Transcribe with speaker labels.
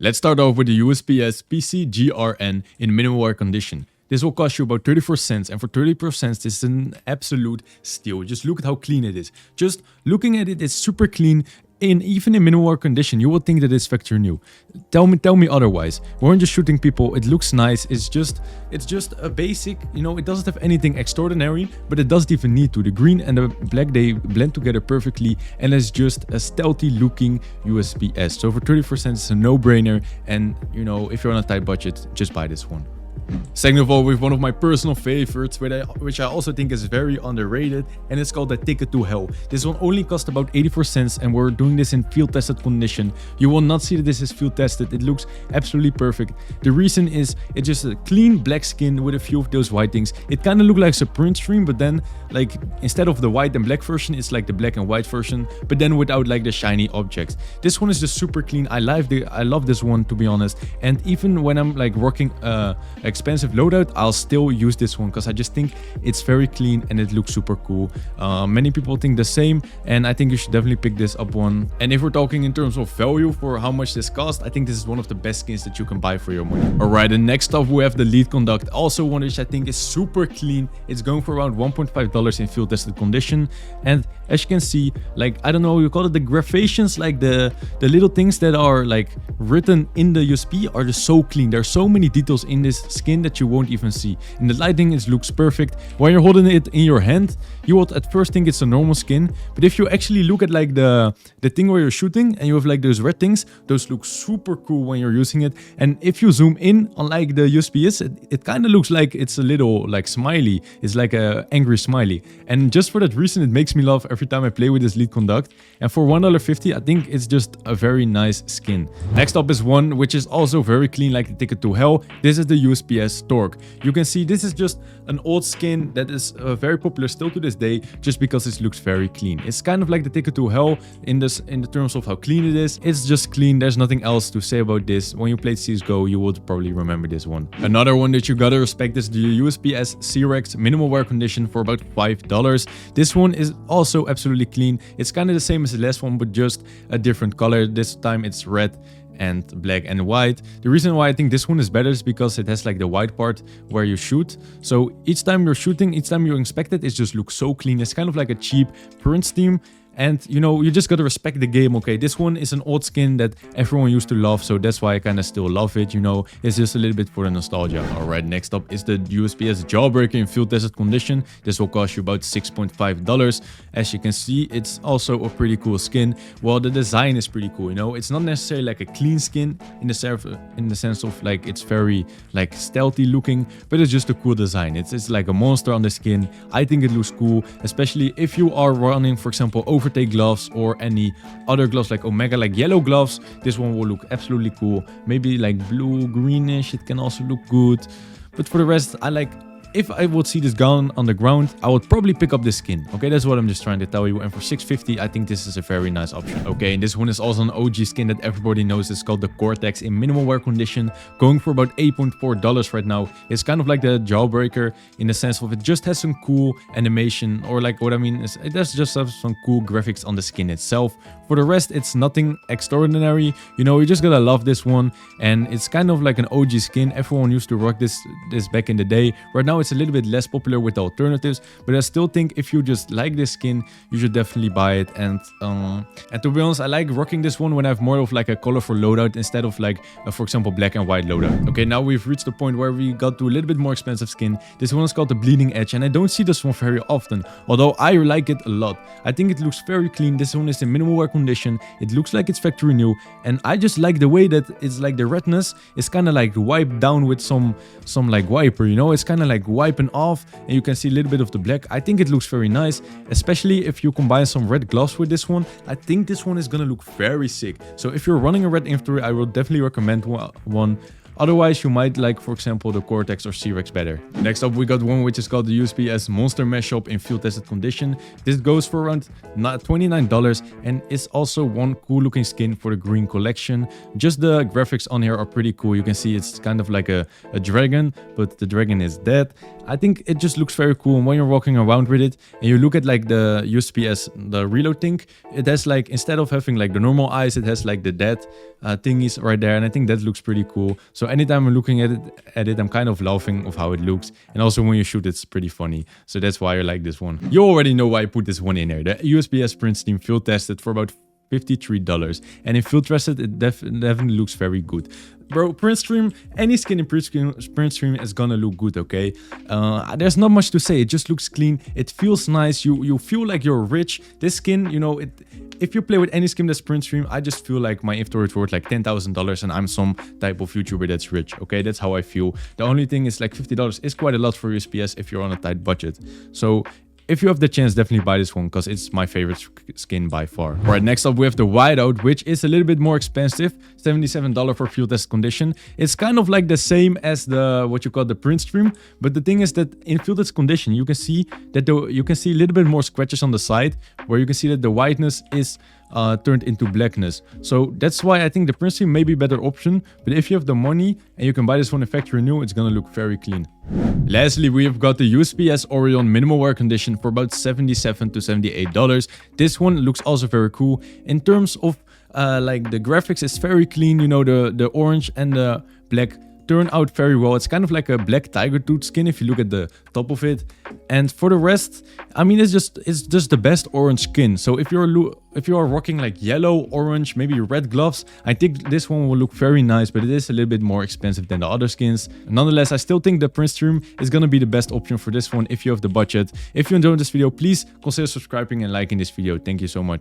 Speaker 1: Let's start off with the USP S GRN in minimal wear condition. This will cost you about 34 cents, and for 34 cents this is an absolute steal. Just look at how clean it is. Just looking at it, it's super clean. Even in minimal wear condition, you would think that it's factory new. Tell me otherwise. We're just shooting people. It looks nice. It's just a basic, it doesn't have anything extraordinary, but it doesn't even need to. The green and the black, they blend together perfectly, and it's just a stealthy looking USP S. So for 34 cents, it's a no-brainer, and if you're on a tight budget, just buy this one. Second of all, with one of my personal favorites, which I also think is very underrated, and it's called the Ticket to Hell. This one only cost about 84 cents, and we're doing this in field tested condition. You will not see that this is field tested. It looks absolutely perfect. The reason is it's just a clean black skin with a few of those white things. It kind of looks like a print stream, but then like instead of the white and black version, it's like the black and white version, but then without like the shiny objects. This one is just super clean. I love this one, to be honest. And even when I'm like working expensive loadout, I'll still use this one because I just think it's very clean and it looks super cool. Many people think the same, and I think you should definitely pick this up one. And if we're talking in terms of value for how much this cost, I think this is one of the best skins that you can buy for your money. Alright, and next up we have the Lead Conduct, also one which I think is super clean. It's going for around $1.5 in field tested condition, and as you can see, like, I don't know, you call it the graphations, like the little things that are like written in the USP are just so clean. There's so many details in this skin that you won't even see. In the lighting, it looks perfect. When you're holding it in your hand, you would at first think it's a normal skin, but if you actually look at like the thing where you're shooting and you have like those red things, those look super cool when you're using it. And if you zoom in on like the USP, it kind of looks like it's a little like smiley. It's like a angry smiley, and just for that reason it makes me laugh every time I play with this Lead Conduct. And for $1.50, I think it's just a very nice skin. Next up is one which is also very clean, like the Ticket to Hell. This is the USP S Torque. You can see this is just an old skin that is very popular still to this day, just because it looks very clean. It's kind of like the Ticket to Hell in the terms of how clean it is. It's just clean. There's nothing else to say about this. When you played CSGO, you would probably remember this one. Another one that you gotta respect is the USP S C-Rex minimal wear condition for about $5. This one is also absolutely clean. It's kind of the same as the last one, but just a different color. This time it's red and black and white. The reason why I think this one is better is because it has like the white part where you shoot. So each time you're shooting, each time you inspect it, it just looks so clean. It's kind of like a cheap print scheme. And you just gotta respect the game, okay? This one is an old skin that everyone used to love, so that's why I kind of still love it, It's just a little bit for the nostalgia. Alright, next up is the USP S Jawbreaker in field tested condition. This will cost you about $6.5. As you can see, it's also a pretty cool skin. Well, the design is pretty cool, It's not necessarily like a clean skin in the sense of like it's very like stealthy looking, but it's just a cool design. It's like a monster on the skin. I think it looks cool, especially if you are running, for example, overtake gloves or any other gloves like Omega, like yellow gloves. This one will look absolutely cool. Maybe like blue greenish, it can also look good. But for the rest, if I would see this gun on the ground, I would probably pick up this skin. Okay, that's what I'm just trying to tell you. And for $6.50, I think this is a very nice option. Okay, and this one is also an OG skin that everybody knows. It's called the Cortex in minimal wear condition, going for about $8.4 right now. It's kind of like the Jawbreaker in the sense of it just has some cool animation, or like what I mean is it does just have some cool graphics on the skin itself. For the rest, it's nothing extraordinary. You just gotta love this one, and it's kind of like an OG skin. Everyone used to rock this back in the day. Right now, it's a little bit less popular with the alternatives, but I still think if you just like this skin, you should definitely buy it. And to be honest, I like rocking this one when I have more of like a colorful loadout instead of like for example black and white loadout. Okay, now we've reached the point where we got to a little bit more expensive skin. This one is called the Bleeding Edge, and I don't see this one very often, although I like it a lot. I think it looks very clean. This one is in minimal wear condition. It looks like it's factory new, and I just like the way that it's like the redness is kind of like wiped down with some like wiper, It's kind of like wiping off, and you can see a little bit of the black. I think it looks very nice, especially if you combine some red gloves with this one. I think this one is gonna look very sick. So if you're running a red inventory, I will definitely recommend one. Otherwise, you might like, for example, the Cortex or C-Rex better. Next up, we got one which is called the USP S Monster Mashup in field tested condition. This goes for around $29 and it's also one cool looking skin for the green collection. Just the graphics on here are pretty cool. You can see it's kind of like a dragon, but the dragon is dead. I think it just looks very cool. And when you're walking around with it and you look at like the USP S, the reload thing, it has like, instead of having like the normal eyes, it has like the dead thingies right there. And I think that looks pretty cool. So anytime I'm looking at it, I'm kind of laughing of how it looks. And also when you shoot, it's pretty funny. So that's why I like this one. You already know why I put this one in there. The USP S print stream field tested for about $53. And in field tested, it definitely looks very good. Bro, print stream, any skin in print stream is gonna look good, okay? There's not much to say. It just looks clean. It feels nice. You feel like you're rich. This skin, you know, if you play with any skin that's print stream, I just feel like my inventory is worth like $10,000 and I'm some type of YouTuber that's rich, okay? That's how I feel. The only thing is like $50 is quite a lot for USP S if you're on a tight budget. So if you have the chance, definitely buy this one because it's my favorite skin by far. All right, next up we have the whiteout, which is a little bit more expensive, $77 for field test condition. It's kind of like the same as the what you call the print stream, but the thing is that in field test condition, you can see that you can see a little bit more scratches on the side, where you can see that the whiteness is turned into blackness. So that's why I think the print stream may be a better option. But if you have the money and you can buy this one in factory new, it's gonna look very clean. Lastly, we have got the USP S Orion minimal wear condition for about $77 to $78. This one looks also very cool. In terms of like the graphics, it's very clean. You know, the orange and the black turn out very well. It's kind of like a black tiger tooth skin if you look at the top of it. And for the rest, I mean, it's just the best orange skin. So if you're rocking like yellow, orange, maybe red gloves, I think this one will look very nice, but it is a little bit more expensive than the other skins. Nonetheless, I still think the print stream is gonna be the best option for this one if you have the budget. If you enjoyed this video, please consider subscribing and liking this video. Thank you so much.